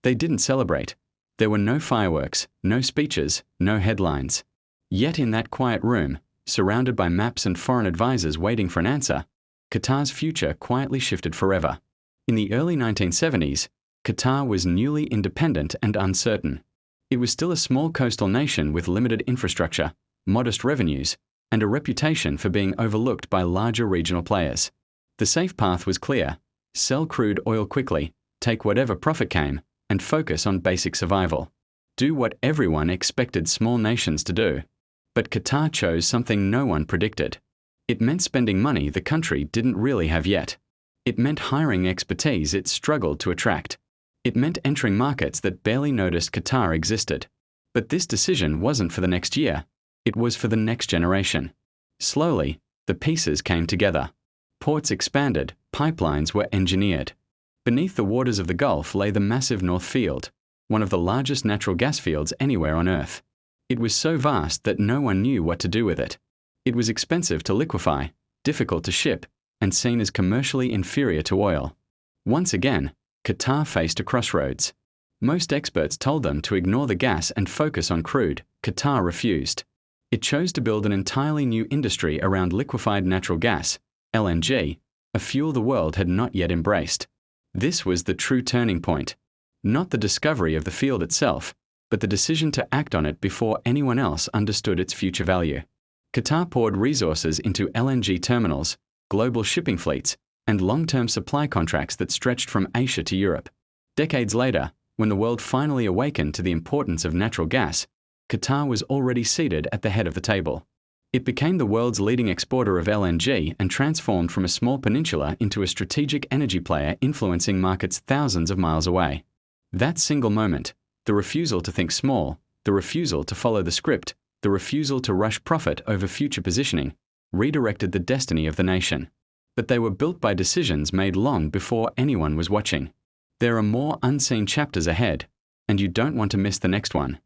They didn't celebrate. There were no fireworks, no speeches, no headlines. Yet in that quiet room, surrounded by maps and foreign advisors waiting for an answer, Qatar's future quietly shifted forever. In the early 1970s, Qatar was newly independent and uncertain. It was still a small coastal nation with limited infrastructure, modest revenues, and a reputation for being overlooked by larger regional players. The safe path was clear: sell crude oil quickly, take whatever profit came, and focus on basic survival. Do what everyone expected small nations to do. But Qatar chose something no one predicted. It meant spending money the country didn't really have yet. It meant hiring expertise it struggled to attract. It meant entering markets that barely noticed Qatar existed. But this decision wasn't for the next year. It was for the next generation. Slowly, the pieces came together. Ports expanded, pipelines were engineered. Beneath the waters of the Gulf lay the massive North Field, one of the largest natural gas fields anywhere on Earth. It was so vast that no one knew what to do with it. It was expensive to liquefy, difficult to ship, and seen as commercially inferior to oil. Once again, Qatar faced a crossroads. Most experts told them to ignore the gas and focus on crude. Qatar refused. It chose to build an entirely new industry around liquefied natural gas, LNG, a fuel the world had not yet embraced. This was the true turning point. Not the discovery of the field itself, but the decision to act on it before anyone else understood its future value. Qatar poured resources into LNG terminals, global shipping fleets, and long-term supply contracts that stretched from Asia to Europe. Decades later, when the world finally awakened to the importance of natural gas, Qatar was already seated at the head of the table. It became the world's leading exporter of LNG and transformed from a small peninsula into a strategic energy player influencing markets thousands of miles away. That single moment, the refusal to think small, the refusal to follow the script, the refusal to rush profit over future positioning, redirected the destiny of the nation. But they were built by decisions made long before anyone was watching. There are more unseen chapters ahead, and you don't want to miss the next one.